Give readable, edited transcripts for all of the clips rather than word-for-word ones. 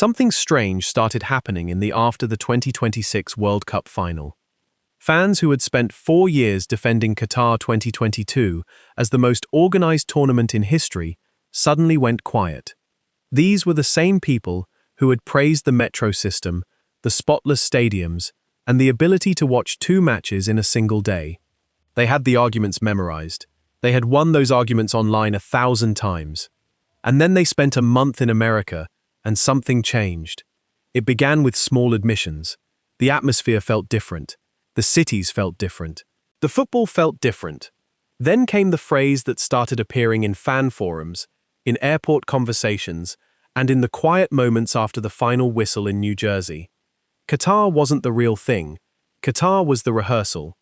Something strange started happening after the 2026 World Cup final. Fans who had spent 4 years defending Qatar 2022 as the most organized tournament in history suddenly went quiet. These were the same people who had praised the metro system, the spotless stadiums, and the ability to watch 2 matches in a single day. They had the arguments memorized. They had won those arguments online 1,000 times. And then they spent a month in America, and something changed. It began with small admissions. The atmosphere felt different. The cities felt different. The football felt different. Then came the phrase that started appearing in fan forums, in airport conversations, and in the quiet moments after the final whistle in New Jersey. Qatar wasn't the real thing. Qatar was the rehearsal.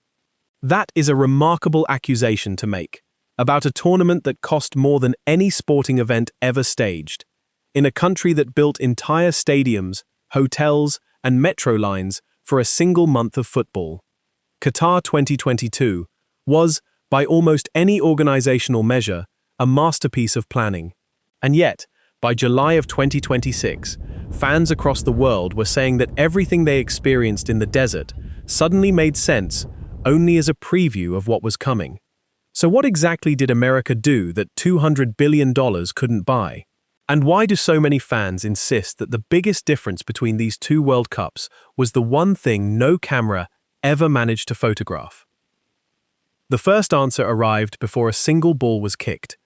That is a remarkable accusation to make, about a tournament that cost more than any sporting event ever staged, in a country that built entire stadiums, hotels, and metro lines for a single month of football. Qatar 2022 was, by almost any organizational measure, a masterpiece of planning. And yet, by July of 2026, fans across the world were saying that everything they experienced in the desert suddenly made sense only as a preview of what was coming. So what exactly did America do that $200 billion couldn't buy? And why do so many fans insist that the biggest difference between these 2 World Cups was the one thing no camera ever managed to photograph? The first answer arrived before a single ball was kicked,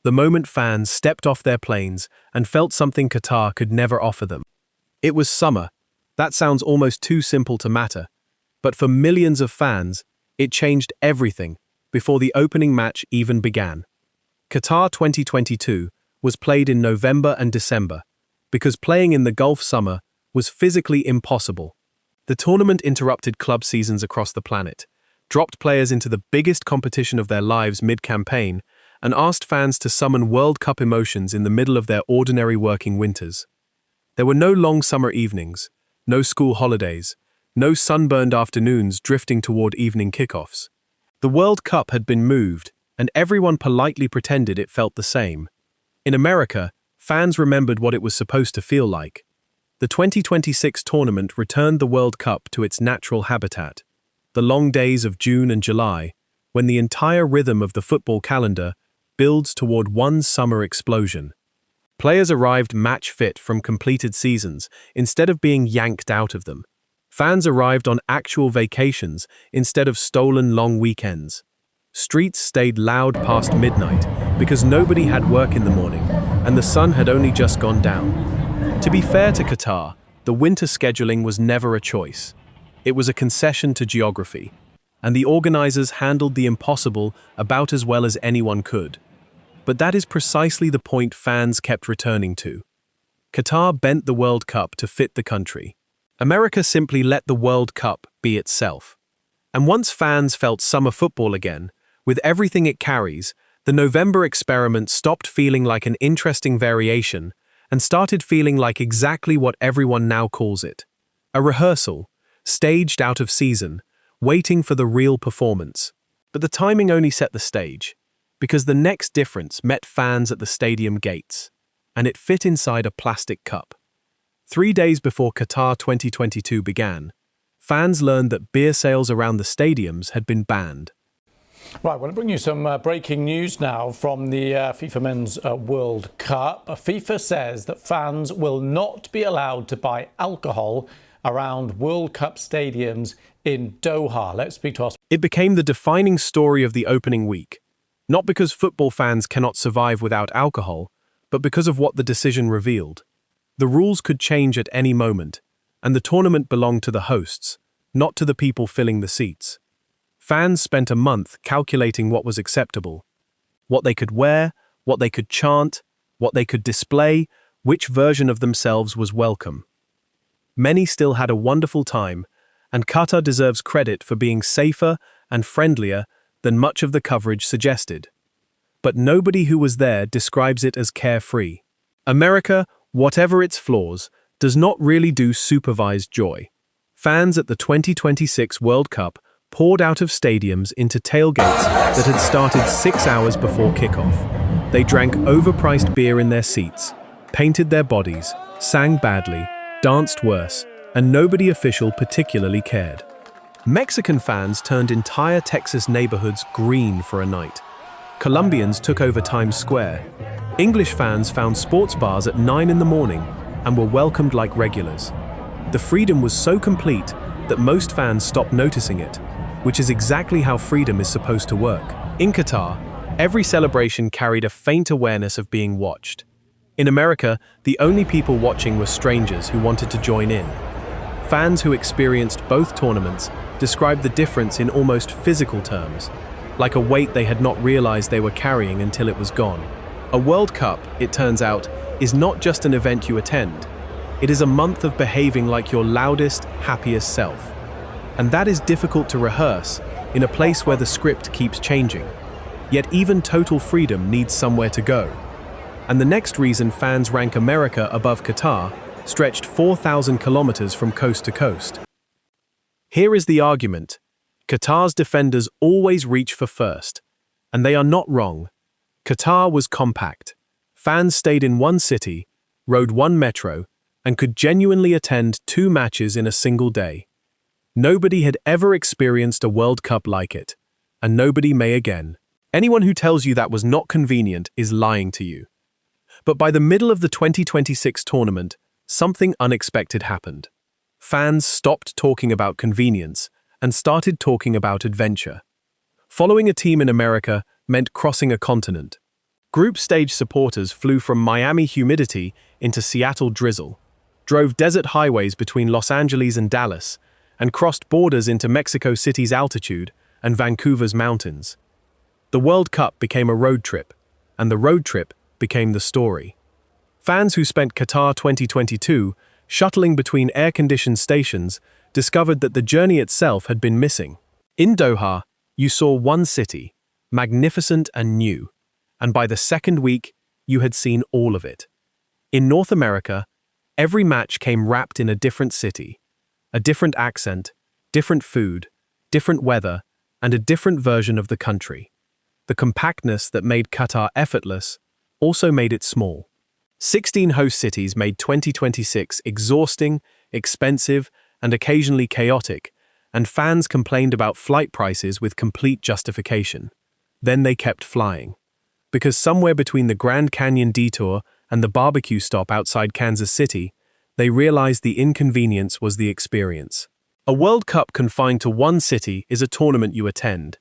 the moment fans stepped off their planes and felt something Qatar could never offer them. It was summer. That sounds almost too simple to matter. But for millions of fans, it changed everything before the opening match even began. Qatar 2022 was played in November and December, because playing in the Gulf summer was physically impossible. The tournament interrupted club seasons across the planet, dropped players into the biggest competition of their lives mid-campaign, and asked fans to summon World Cup emotions in the middle of their ordinary working winters. There were no long summer evenings, no school holidays, no sunburned afternoons drifting toward evening kickoffs. The World Cup had been moved, and everyone politely pretended it felt the same. In America, fans remembered what it was supposed to feel like. The 2026 tournament returned the World Cup to its natural habitat, the long days of June and July, when the entire rhythm of the football calendar builds toward one summer explosion. Players arrived match-fit from completed seasons instead of being yanked out of them. Fans arrived on actual vacations instead of stolen long weekends. Streets stayed loud past midnight because nobody had work in the morning and the sun had only just gone down. To be fair to Qatar, the winter scheduling was never a choice. It was a concession to geography, and the organizers handled the impossible about as well as anyone could. But that is precisely the point fans kept returning to. Qatar bent the World Cup to fit the country. America simply let the World Cup be itself. And once fans felt summer football again, with everything it carries, the November experiment stopped feeling like an interesting variation and started feeling like exactly what everyone now calls it: a rehearsal, staged out of season, waiting for the real performance. But the timing only set the stage, because the next difference met fans at the stadium gates, and it fit inside a plastic cup. 3 days before Qatar 2022 began, fans learned that beer sales around the stadiums had been banned. Right, well, I'll bring you some breaking news now from the FIFA Men's World Cup. FIFA says that fans will not be allowed to buy alcohol around World Cup stadiums in Doha. Let's speak to us. It became the defining story of the opening week, not because football fans cannot survive without alcohol, but because of what the decision revealed. The rules could change at any moment, and the tournament belonged to the hosts, not to the people filling the seats. Fans spent a month calculating what was acceptable, what they could wear, what they could chant, what they could display, which version of themselves was welcome. Many still had a wonderful time, and Qatar deserves credit for being safer and friendlier than much of the coverage suggested. But nobody who was there describes it as carefree. America, whatever its flaws, does not really do supervised joy. Fans at the 2026 World Cup poured out of stadiums into tailgates that had started 6 hours before kickoff. They drank overpriced beer in their seats, painted their bodies, sang badly, danced worse, and nobody official particularly cared. Mexican fans turned entire Texas neighborhoods green for a night. Colombians took over Times Square. English fans found sports bars at 9 in the morning and were welcomed like regulars. The freedom was so complete that most fans stopped noticing it, which is exactly how freedom is supposed to work. In Qatar, every celebration carried a faint awareness of being watched. In America, the only people watching were strangers who wanted to join in. Fans who experienced both tournaments described the difference in almost physical terms, like a weight they had not realized they were carrying until it was gone. A World Cup, it turns out, is not just an event you attend. It is a month of behaving like your loudest, happiest self. And that is difficult to rehearse in a place where the script keeps changing. Yet even total freedom needs somewhere to go. And the next reason fans rank America above Qatar stretched 4,000 kilometers from coast to coast. Here is the argument. Qatar's defenders always reach for first. And they are not wrong. Qatar was compact. Fans stayed in one city, rode one metro, and could genuinely attend 2 matches in a single day. Nobody had ever experienced a World Cup like it, and nobody may again. Anyone who tells you that was not convenient is lying to you. But by the middle of the 2026 tournament, something unexpected happened. Fans stopped talking about convenience and started talking about adventure. Following a team in America meant crossing a continent. Group stage supporters flew from Miami humidity into Seattle drizzle, drove desert highways between Los Angeles and Dallas, and crossed borders into Mexico City's altitude and Vancouver's mountains. The World Cup became a road trip, and the road trip became the story. Fans who spent Qatar 2022 shuttling between air-conditioned stations discovered that the journey itself had been missing. In Doha, you saw one city, magnificent and new, and by the second week, you had seen all of it. In North America, every match came wrapped in a different city, a different accent, different food, different weather, and a different version of the country. The compactness that made Qatar effortless also made it small. 16 host cities made 2026 exhausting, expensive, and occasionally chaotic, and fans complained about flight prices with complete justification. Then they kept flying. Because somewhere between the Grand Canyon detour and the barbecue stop outside Kansas City, they realized the inconvenience was the experience. A World Cup confined to one city is a tournament you attend.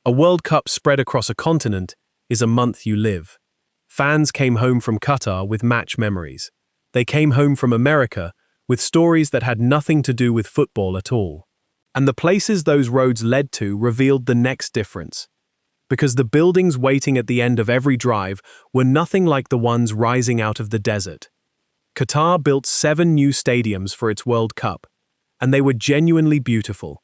A World Cup spread across a continent is a month you live. Fans came home from Qatar with match memories. They came home from America with stories that had nothing to do with football at all. And the places those roads led to revealed the next difference. Because the buildings waiting at the end of every drive were nothing like the ones rising out of the desert. Qatar built 7 new stadiums for its World Cup, and they were genuinely beautiful.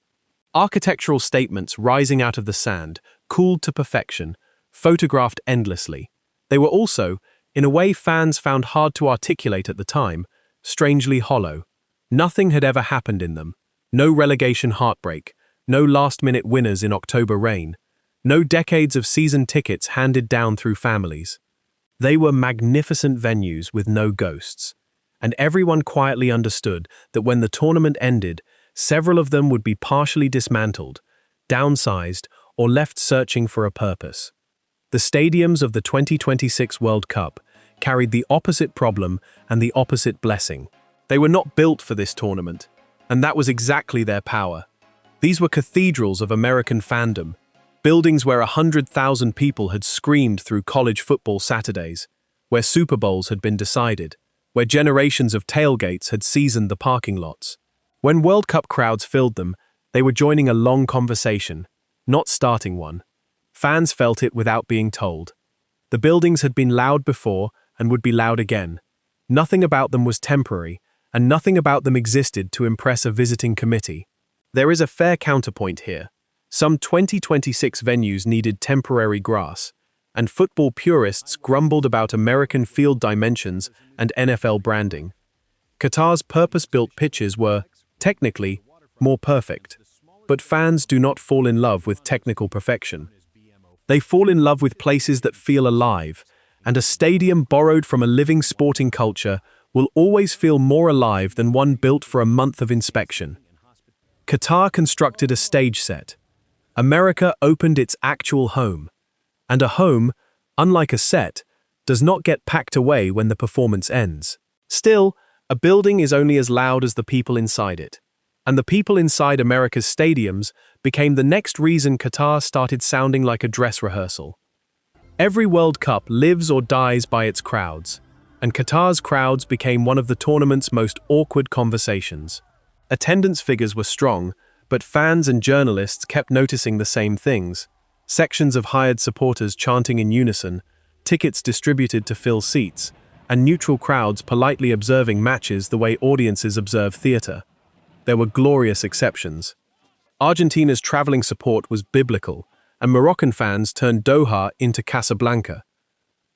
Architectural statements rising out of the sand, cooled to perfection, photographed endlessly. They were also, in a way fans found hard to articulate at the time, strangely hollow. Nothing had ever happened in them. No relegation heartbreak, no last-minute winners in October rain, no decades of season tickets handed down through families. They were magnificent venues with no ghosts, and everyone quietly understood that when the tournament ended, several of them would be partially dismantled, downsized, or left searching for a purpose. The stadiums of the 2026 World Cup carried the opposite problem and the opposite blessing. They were not built for this tournament, and that was exactly their power. These were cathedrals of American fandom, buildings where 100,000 people had screamed through college football Saturdays, where Super Bowls had been decided, where generations of tailgates had seasoned the parking lots. When World Cup crowds filled them, they were joining a long conversation, not starting one. Fans felt it without being told. The buildings had been loud before and would be loud again. Nothing about them was temporary, and nothing about them existed to impress a visiting committee. There is a fair counterpoint here. Some 2026 venues needed temporary grass, and football purists grumbled about American field dimensions and NFL branding. Qatar's purpose-built pitches were, technically, more perfect. But fans do not fall in love with technical perfection. They fall in love with places that feel alive, and a stadium borrowed from a living sporting culture will always feel more alive than one built for a month of inspection. Qatar constructed a stage set. America opened its actual home. And a home, unlike a set, does not get packed away when the performance ends. Still, a building is only as loud as the people inside it. And the people inside America's stadiums became the next reason Qatar started sounding like a dress rehearsal. Every World Cup lives or dies by its crowds, and Qatar's crowds became one of the tournament's most awkward conversations. Attendance figures were strong, but fans and journalists kept noticing the same things. Sections of hired supporters chanting in unison, tickets distributed to fill seats, and neutral crowds politely observing matches the way audiences observe theater. There were glorious exceptions. Argentina's traveling support was biblical, and Moroccan fans turned Doha into Casablanca.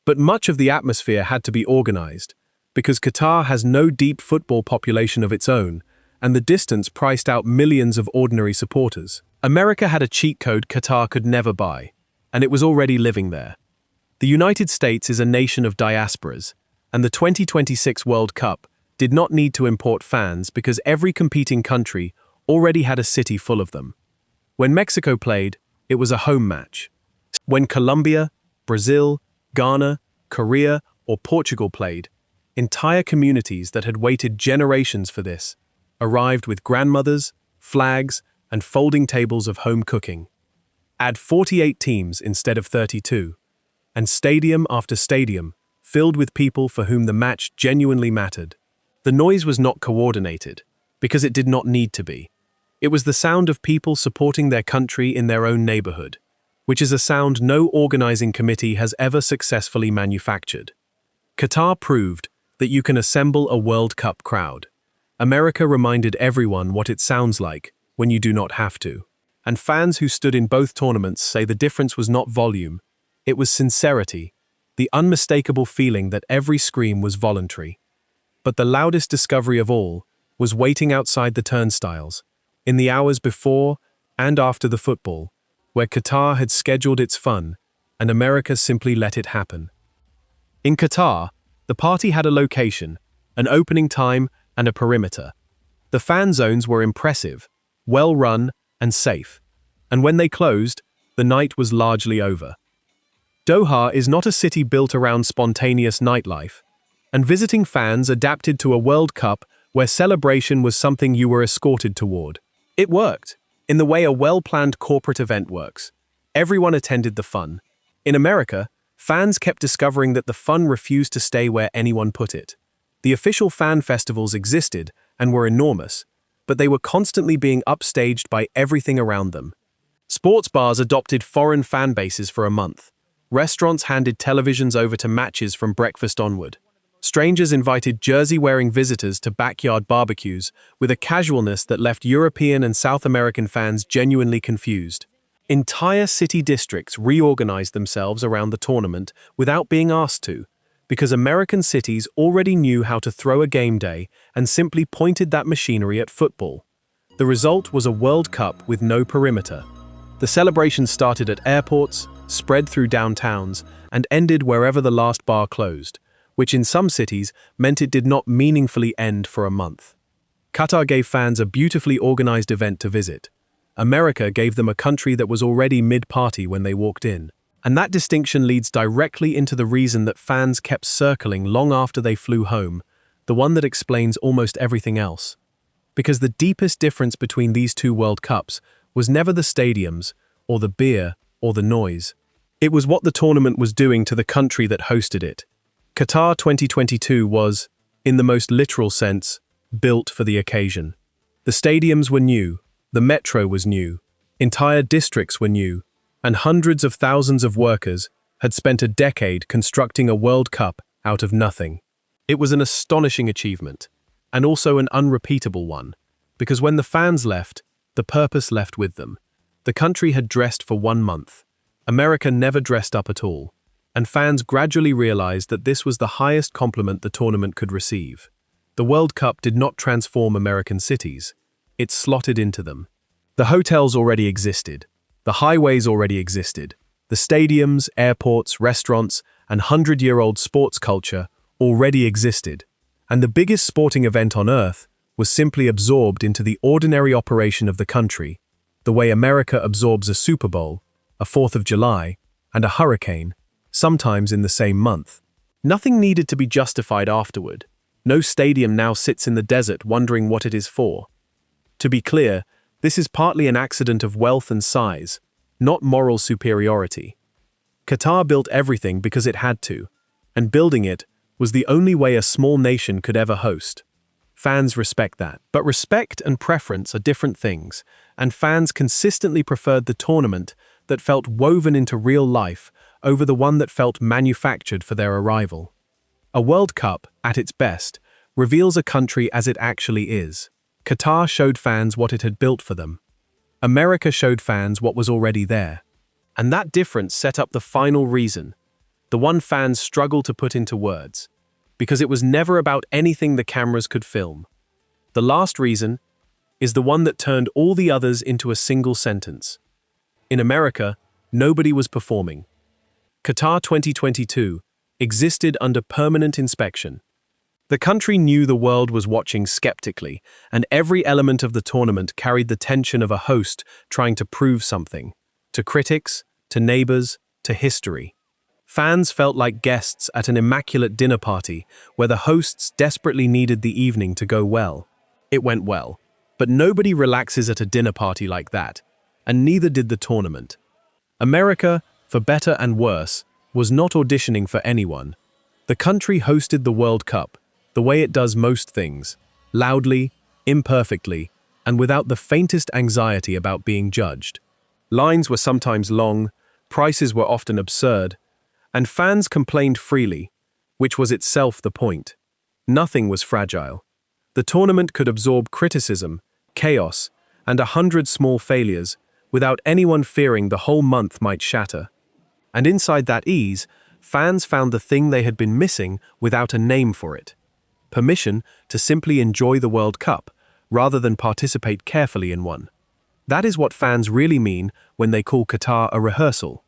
But much of the atmosphere had to be organized, because Qatar has no deep football population of its own, and the distance priced out millions of ordinary supporters. America had a cheat code Qatar could never buy, and it was already living there. The United States is a nation of diasporas, and the 2026 World Cup did not need to import fans because every competing country already had a city full of them. When Mexico played, it was a home match. When Colombia, Brazil, Ghana, Korea, or Portugal played, entire communities that had waited generations for this arrived with grandmothers, flags, and folding tables of home cooking. Add 48 teams instead of 32, and stadium after stadium filled with people for whom the match genuinely mattered. The noise was not coordinated, because it did not need to be. It was the sound of people supporting their country in their own neighborhood, which is a sound no organizing committee has ever successfully manufactured. Qatar proved that you can assemble a World Cup crowd. America reminded everyone what it sounds like when you do not have to. And fans who stood in both tournaments say the difference was not volume, it was sincerity, the unmistakable feeling that every scream was voluntary. But the loudest discovery of all was waiting outside the turnstiles, in the hours before and after the football, where Qatar had scheduled its fun, and America simply let it happen. In Qatar, the party had a location, an opening time, and a perimeter. The fan zones were impressive, well-run, and safe, and when they closed, the night was largely over. Doha is not a city built around spontaneous nightlife, and visiting fans adapted to a World Cup where celebration was something you were escorted toward. It worked, in the way a well-planned corporate event works. Everyone attended the fun. In America, fans kept discovering that the fun refused to stay where anyone put it. The official fan festivals existed and were enormous, but they were constantly being upstaged by everything around them. Sports bars adopted foreign fan bases for a month. Restaurants handed televisions over to matches from breakfast onward. Strangers invited jersey-wearing visitors to backyard barbecues with a casualness that left European and South American fans genuinely confused. Entire city districts reorganized themselves around the tournament without being asked to, because American cities already knew how to throw a game day and simply pointed that machinery at football. The result was a World Cup with no perimeter. The celebration started at airports, spread through downtowns, and ended wherever the last bar closed, which in some cities meant it did not meaningfully end for a month. Qatar gave fans a beautifully organized event to visit. America gave them a country that was already mid-party when they walked in. And that distinction leads directly into the reason that fans kept circling long after they flew home, the one that explains almost everything else. Because the deepest difference between these two World Cups was never the stadiums, or the beer, or the noise. It was what the tournament was doing to the country that hosted it. Qatar 2022 was, in the most literal sense, built for the occasion. The stadiums were new, the metro was new, entire districts were new, and hundreds of thousands of workers had spent a decade constructing a World Cup out of nothing. It was an astonishing achievement, and also an unrepeatable one, because when the fans left, the purpose left with them. The country had dressed for 1 month. America never dressed up at all, and fans gradually realized that this was the highest compliment the tournament could receive. The World Cup did not transform American cities, it slotted into them. The hotels already existed, the highways already existed, the stadiums, airports, restaurants, and 100-year-old sports culture already existed, and the biggest sporting event on Earth was simply absorbed into the ordinary operation of the country, the way America absorbs a Super Bowl, a 4th of July, and a hurricane, sometimes in the same month. Nothing needed to be justified afterward. No stadium now sits in the desert wondering what it is for. To be clear, this is partly an accident of wealth and size, not moral superiority. Qatar built everything because it had to, and building it was the only way a small nation could ever host. Fans respect that. But respect and preference are different things, and fans consistently preferred the tournament that felt woven into real life over the one that felt manufactured for their arrival. A World Cup, at its best, reveals a country as it actually is. Qatar showed fans what it had built for them. America showed fans what was already there. And that difference set up the final reason, the one fans struggle to put into words, because it was never about anything the cameras could film. The last reason is the one that turned all the others into a single sentence. In America, nobody was performing. Qatar 2022 existed under permanent inspection. The country knew the world was watching skeptically, and every element of the tournament carried the tension of a host trying to prove something, to critics, to neighbors, to history. Fans felt like guests at an immaculate dinner party where the hosts desperately needed the evening to go well. It went well, but nobody relaxes at a dinner party like that, and neither did the tournament. America, for better and worse, was not auditioning for anyone. The country hosted the World Cup the way it does most things, loudly, imperfectly, and without the faintest anxiety about being judged. Lines were sometimes long, prices were often absurd, and fans complained freely, which was itself the point. Nothing was fragile. The tournament could absorb criticism, chaos, and 100 small failures without anyone fearing the whole month might shatter. And inside that ease, fans found the thing they had been missing without a name for it: permission to simply enjoy the World Cup, rather than participate carefully in one. That is what fans really mean when they call Qatar a rehearsal.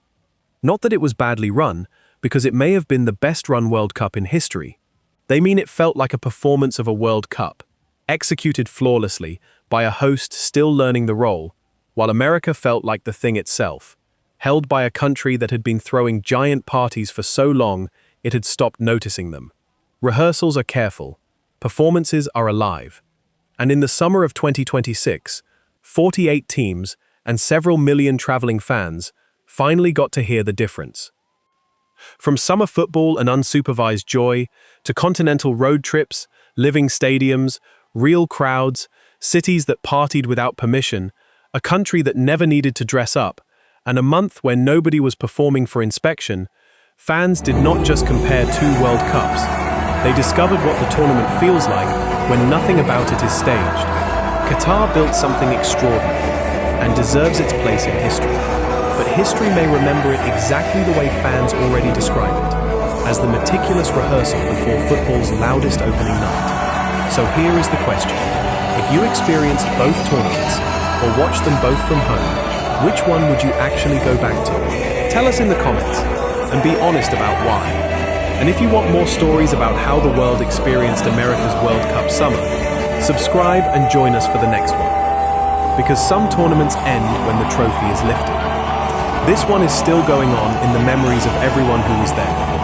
Not that it was badly run, because it may have been the best-run World Cup in history. They mean it felt like a performance of a World Cup, executed flawlessly by a host still learning the role, while America felt like the thing itself, held by a country that had been throwing giant parties for so long it had stopped noticing them. Rehearsals are careful, performances are alive. And in the summer of 2026, 48 teams and several million traveling fans finally got to hear the difference. From summer football and unsupervised joy, to continental road trips, living stadiums, real crowds, cities that partied without permission, a country that never needed to dress up, and a month where nobody was performing for inspection, fans did not just compare two World Cups. They discovered what the tournament feels like when nothing about it is staged. Qatar built something extraordinary and deserves its place in history. But history may remember it exactly the way fans already describe it, as the meticulous rehearsal before football's loudest opening night. So here is the question. If you experienced both tournaments, or watched them both from home, which one would you actually go back to? Tell us in the comments, and be honest about why. And if you want more stories about how the world experienced America's World Cup summer, subscribe and join us for the next one. Because some tournaments end when the trophy is lifted. This one is still going on in the memories of everyone who was there.